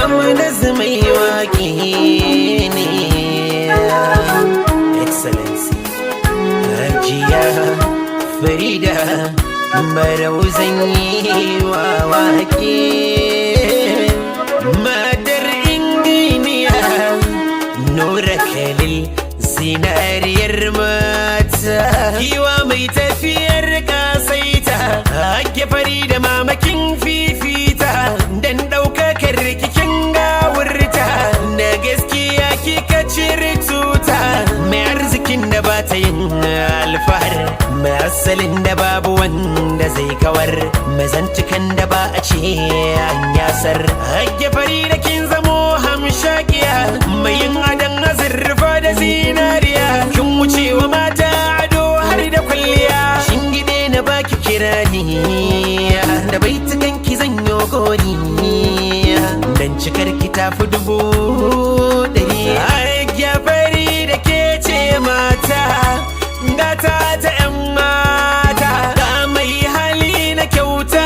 Amanas mai waƙi ne. Excellency Hajiya Farida Barau zan yi wa waƙe. Matar injiniya Nura Khalil zinariyar mata, giwa mai tafiyar kasaita, Hajiya Farida mamakin fifita, dan ɗaukakar kikin gawurta, da gaskiya kika cire tuta, mai arzikin da ba ta yin alfahar, mai asalin da babu wanda zai kawar, mai zantukan da ba a ce an yasar. Hajiya Farida kin zamo hamshakiya, mai yin adan azurfa da zinariya, kin wuce wa mata ado har da kwalliya. Shingide na baki kirani, da baitukan ki zanyo gori, dan cikar ki tafi 100. Hajiya Farida ke ce mata, gata ta 'yan mata, ga mai hali na kyauta,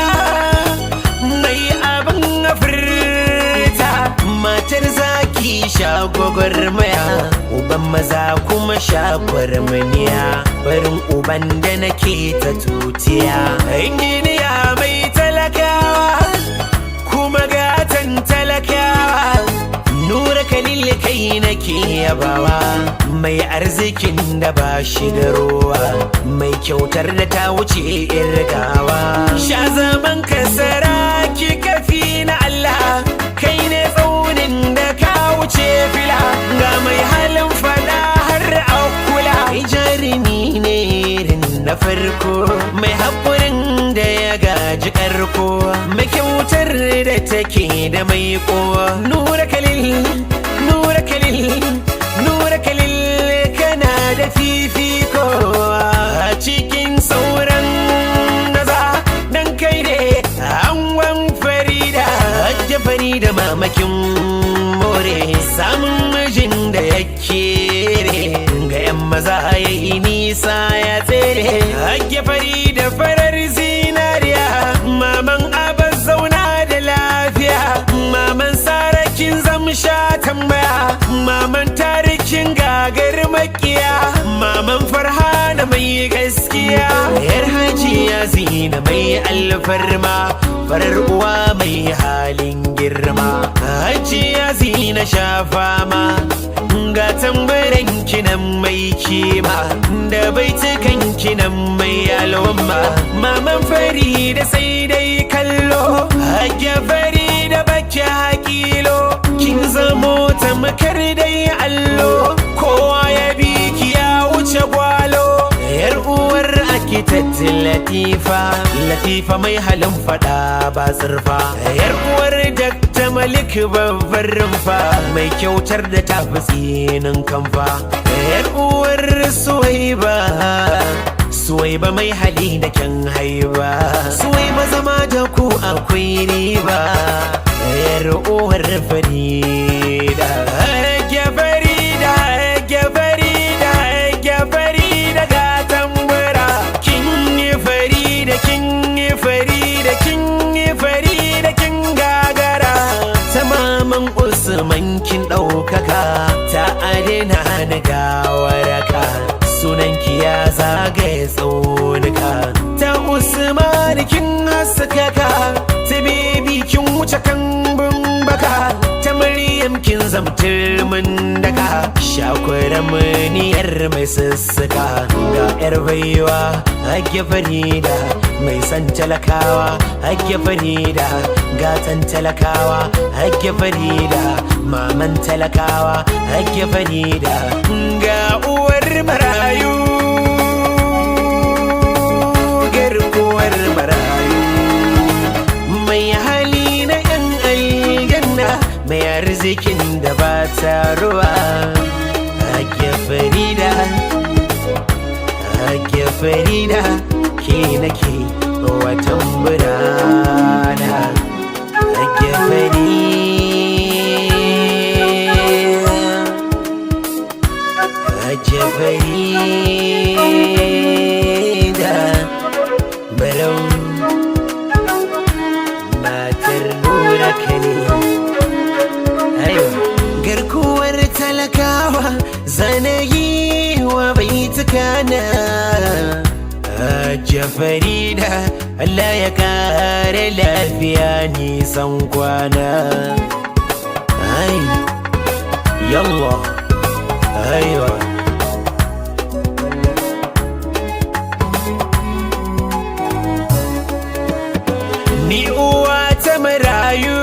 mai abin afirta, matar zaki sha gwagwarmaya, uban maza kuma sha kwarmaniya, barin uban da nake ta tutiya. Injiniya mai talakawa kuma gatan talakawa, Nura Khalil kai nake yabawa, mai arzikin da ba shi da ruwa, mai kyautar da ta wuce irgawa. Sha zaman kasara ki kafi na Allah, kai ne tsaunin da ka wuce fila, ga mai halin fada har akula. Jarumi ne irin na farko, mai haƙurin da ya gaji ƙarko, mai kyautar da take da mai kowa. Nura Khalil, Nura Khalil, Nura Khalil, kana da fifiko a cikin sauran maza, dan kai ne angon Farida. Hajiya Farida mamakin more, samun mijin da ya kere, ga 'yan maza ya yi nisa ya tsere. Hajiya Farida farar zinariya, maman Abbas zauna da lafiya, maman Sarakin zamsha tambaya, maman Tarikin gagar makiya, maman Farhana mai gaskiya, yar Hajiya Zina mai alfarma, farar uwa mai halin girma. Hajiya Zina sha fama, ga tambaran kinan mai kima, da baitukan kinan mai alwamma. Maman Farida sai dai kallo, Hajiya Farida baki hakilo, kin zamo tamkar dai allo, kowa ya bi ki ya wuce gwalo. Yar uwar Architect Latifa, Latifa mai halin fada ba zurfa, yar uwar Dr. Malik babbar rumfa, mai kyautar da ta fi tsinin kamfa. Yar uwar Suwaiba, Suwaiba mai hali da kyan haiba, Suwaiba zama da ku akwai riba. Yar uwar Farida, Hajiya Farida, Hajiya Farida, Hajiya Farida ga tambura, kin yi Farida, kin yi Farida, kin yi Farida, kin gagara. Ta maman Usman kin ɗaukaka, ta adina ni gawaraka, sunanki ya zagaye tsaunuka. Ta Usman kin haskaka, ta bebi kin wuce kambun baka, ta Maryam kin zamtar mun daka, shakwara muniyar mai sussuka. Ga yar baiwa Hajiya Farida, mai san talakawa Hajiya Farida, gatan talakawa Hajiya Farida, maman talakawa Hajiya Farida, ga uwar marayu, garkuwar marayu, mai hali na 'yan aljanna, mai arzikin da ba ta ruwa. Hajiya Farida, Hajiya Farida, ke nake watan burana. Hajiya Farida, Hajiya Farida, Barau matar Nura Khalil. kana Hajja Farida Allah ya kare lafiya nisan kwana ai yallah aiwa ni uwa ta marayu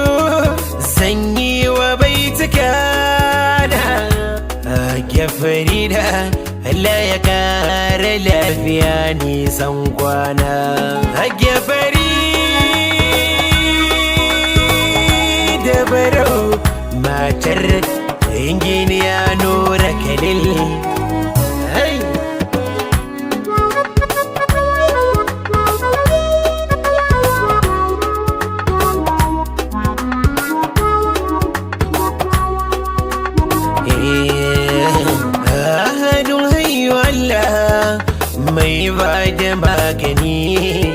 zan yi wa baitukana Hajja Farida Allah ya kare lafiya nisan kwana Hajja Farida Barau matar injiniya Nura Khalil hey. Mai ba da magani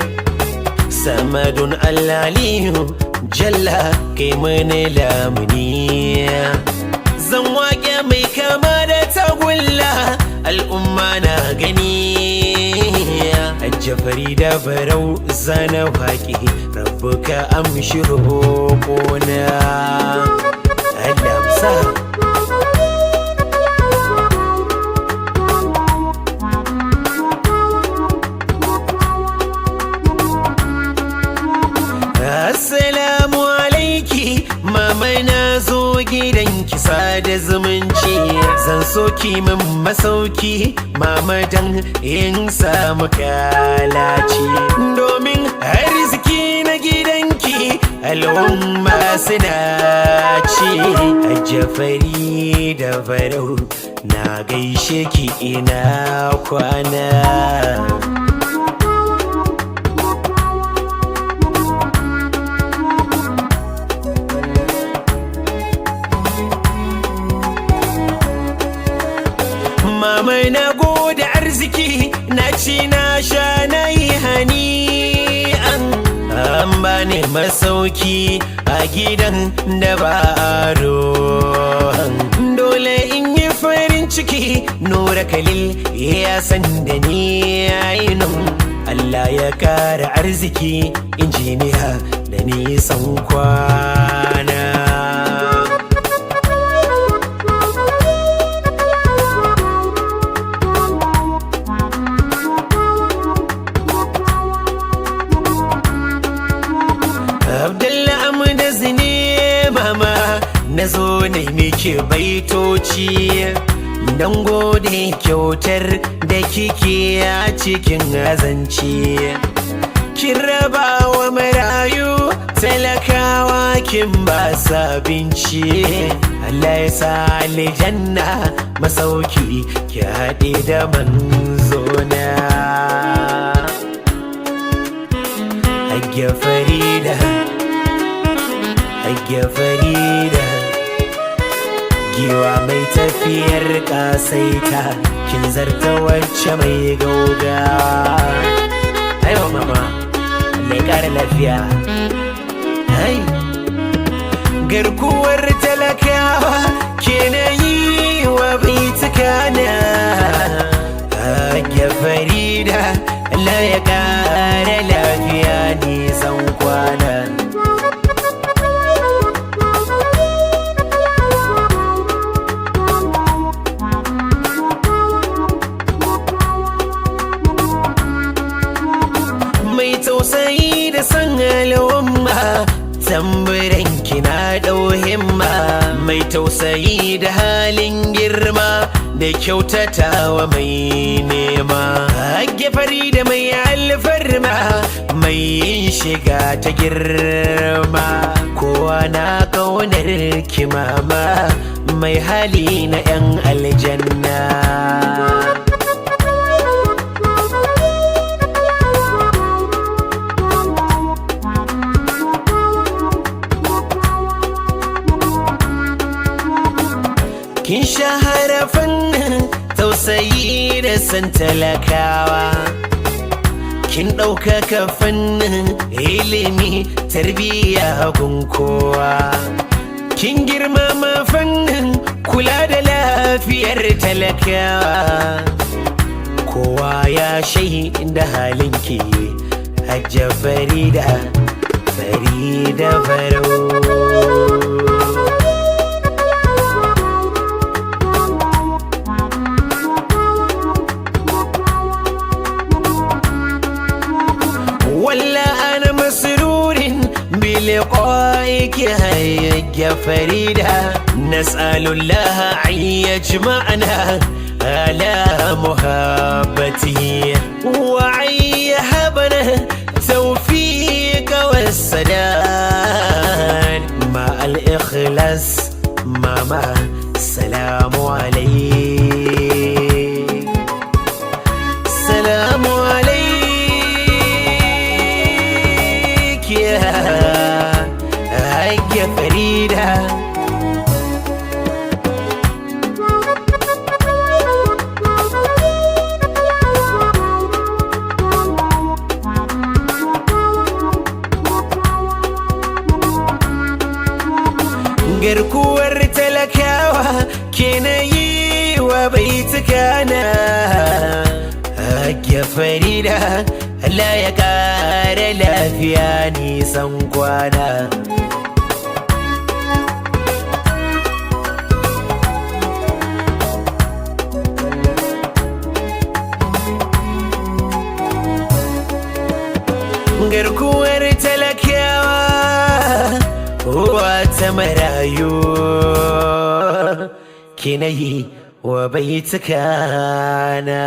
samadun allaliyu jalla kai mani lamuni zan waƙe mai kama da tagulla al'umma na gani Hajja Farida Barau zana waƙe rabbuka amshi roƙona Allah sa Assalamu alaiki mama na zo gidanki sada zumunci zan soki min masauki mama dan in samu kalaci domin arziki na gidanki al'umma suna ci Hajja Farida Barau na gaishe ki ina kwana Mama na gode arziki na ci na sha na yi hani an bani masauki a gidan da ba aro dole in yi farin ciki Nura Khalil ya san da ni ainun Allah ya kara arziki injiniya da nisan kwana Abdullah Amda zine mama na zo ne miki baitoci dan gode kyautar da kike a cikin azanci kin raba wa marayu talakawa kin ba sabinci Allah ya sa aljanna masauki ki haɗe da manzona Hajja Farida Hajja Farida giwa mai tafiyar kasaita kin zarta wacce mai gaugawa aiwa mama mai kara lafiya hai garkuwar talakawa ke na yi wa baitukana Hajja Farida Allah ya kara lafiya nisan kwana mai tausayi da san al'umma tamburan kina ɗau himma mai tausayi da halin girma da kyautatawa mai nema Hajja Farida mai alfarma mai yin shiga ta girma kowa na ƙaunar ki mama mai hali na 'yan aljanna kin shahara fannin tausayi da san talakawa kin ɗaukaka fannin ilimi tarbiyya gun kowa kin girmama fannin kula da lafiyar talakawa kowa ya shaida halinki Hajja Farida Farida Farau بلقائك هيا فريدة نسأل الله أن يجمعنا على محبته وأن يهبنا التوفيق والسداد مع الإخلاص ماما السلام عليك السلام عليك يا Farida garkuwar talakawa ke na yi wa baitukana Hajja Farida Allah ya kare lafiya nisan kwana garkuwar talakawa wata marayu kinayi wa baitukana